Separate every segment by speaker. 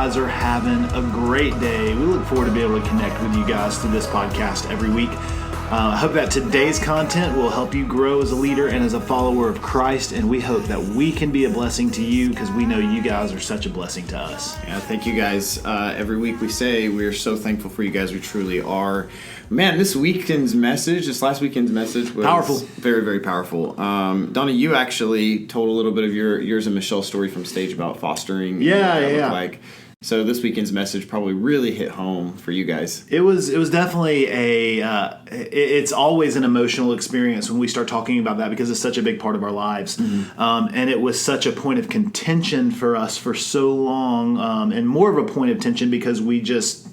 Speaker 1: guys are having a great day. We look forward to be able to connect with you guys through this podcast every week. I hope that today's content will help you grow as a leader and as a follower of Christ, and we hope that we can be a blessing to you because we know you guys are such a blessing to us.
Speaker 2: Yeah, thank you guys. Every week we say we are so thankful for you guys. We truly are. Man, this last weekend's message was
Speaker 1: powerful.
Speaker 2: Very, very powerful. Donna, you actually told a little bit of yours and Michelle's story from stage about fostering.
Speaker 1: Yeah.
Speaker 2: Like. So this weekend's message probably really hit home for you guys.
Speaker 1: It was definitely it's always an emotional experience when we start talking about that because it's such a big part of our lives. Mm-hmm. And it was such a point of contention for us for so long, and more of a point of tension because we just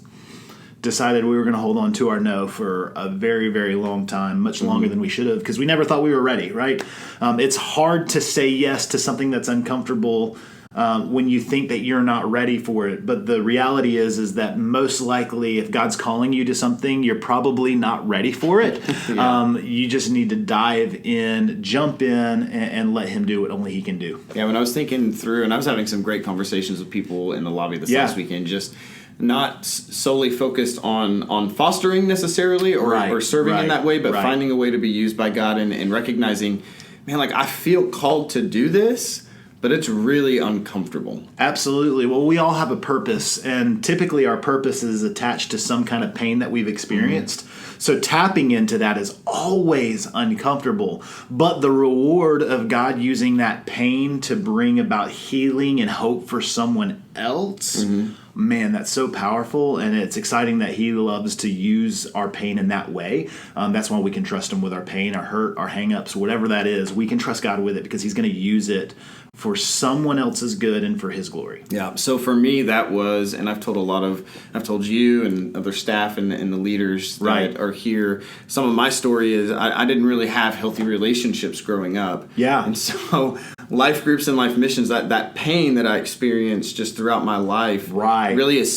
Speaker 1: decided we were going to hold on to our no for a very, very long time, much longer than we should have, because we never thought we were ready, right? It's hard to say yes to something that's uncomfortable when you think that you're not ready for it. But the reality is that most likely if God's calling you to something, you're probably not ready for it. Yeah. You just need to dive in, jump in, and let him do what only he can do.
Speaker 2: Yeah, when I was thinking through, and I was having some great conversations with people in the lobby this last weekend, just not solely focused on fostering necessarily or serving in that way, but finding a way to be used by God and recognizing, man, like I feel called to do this, but it's really uncomfortable. Absolutely.
Speaker 1: Well, we all have a purpose, and typically our purpose is attached to some kind of pain that we've experienced. Mm-hmm. So tapping into that is always uncomfortable, but the reward of God using that pain to bring about healing and hope for someone else, man, that's so powerful, and it's exciting that he loves to use our pain in that way. That's why we can trust him with our pain, our hurt, our hang-ups, whatever that is. We can trust God with it because he's going to use it for someone else's good and for his glory.
Speaker 2: Yeah, so for me that was, and I've told you and other staff and the leaders that are here, some of my story is I didn't really have healthy relationships growing up.
Speaker 1: Yeah.
Speaker 2: And so life groups and life missions, that pain that I experienced just throughout my life really has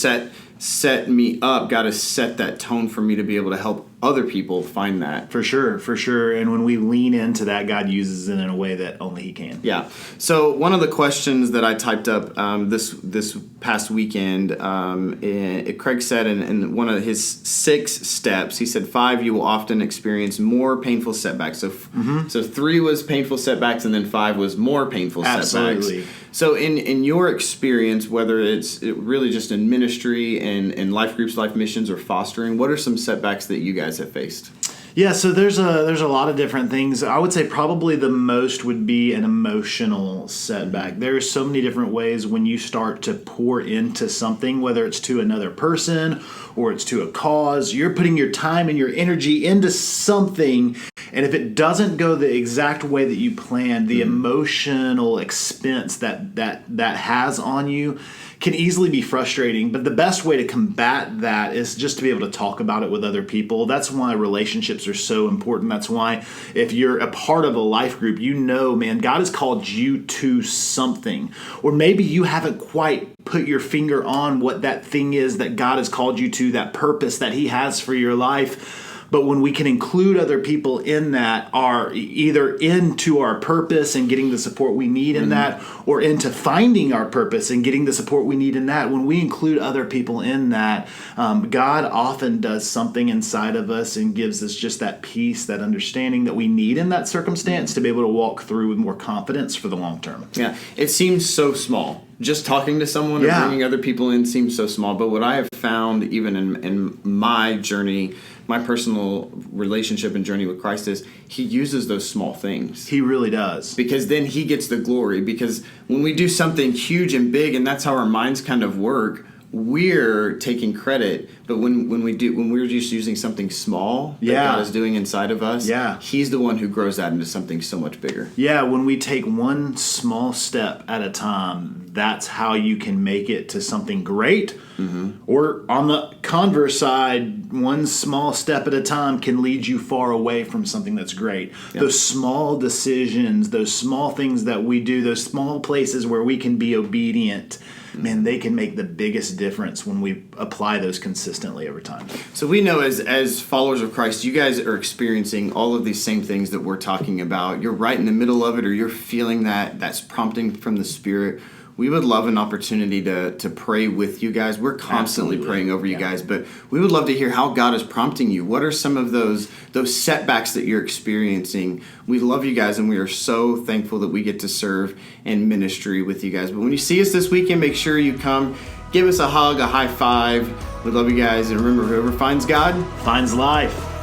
Speaker 2: set me up. God has set that tone for me to be able to help other people find that.
Speaker 1: For sure. And when we lean into that, God uses it in a way that only he can.
Speaker 2: Yeah. So one of the questions that I typed up this past weekend, Craig said in one of his 6 steps, he said 5, you will often experience more painful setbacks. So, so 3 was painful setbacks, and then 5 was more painful setbacks.
Speaker 1: Absolutely.
Speaker 2: So in your experience, whether it's really just in ministry and life groups, life missions, or fostering, what are some setbacks that you guys have faced?
Speaker 1: Yeah, so there's a lot of different things. I would say probably the most would be an emotional setback. There's so many different ways when you start to pour into something, whether it's to another person or it's to a cause. You're putting your time and your energy into something, and if it doesn't go the exact way that you planned, the emotional expense that has on you can easily be frustrating. But the best way to combat that is just to be able to talk about it with other people. That's why relationships are so important. That's why if you're a part of a life group, man, God has called you to something. Or maybe you haven't quite put your finger on what that thing is that God has called you to, that purpose that he has for your life. But when we can include other people in that, are either into our purpose and getting the support we need in that, or into finding our purpose and getting the support we need in that, when we include other people in that, God often does something inside of us and gives us just that peace, that understanding that we need in that circumstance to be able to walk through with more confidence for the long term.
Speaker 2: Yeah, it seems so small. Just talking to someone and bringing other people in seems so small. But what I have found even in my journey, my personal relationship and journey with Christ, is he uses those small things.
Speaker 1: He really does.
Speaker 2: Because then he gets the glory. Because when we do something huge and big, and that's how our minds kind of work, we're taking credit. But when we're just using something small that God is doing inside of us, he's the one who grows that into something so much bigger.
Speaker 1: Yeah, when we take one small step at a time, that's how you can make it to something great. Or on the converse side, one small step at a time can lead you far away from something that's great. Those small decisions, those small things that we do, those small places where we can be obedient, man, they can make the biggest difference when we apply those consistently over time.
Speaker 2: So we know as followers of Christ, you guys are experiencing all of these same things that we're talking about. You're right in the middle of it, or you're feeling that's prompting from the Spirit. we would love an opportunity to pray with you guys. We're constantly praying over you guys, but we would love to hear how God is prompting you. What are some of those setbacks that you're experiencing? We love you guys, and we are so thankful that we get to serve in ministry with you guys. But when you see us this weekend, make sure you come. Give us a hug, a high five. We love you guys, and remember, whoever finds God
Speaker 1: finds life.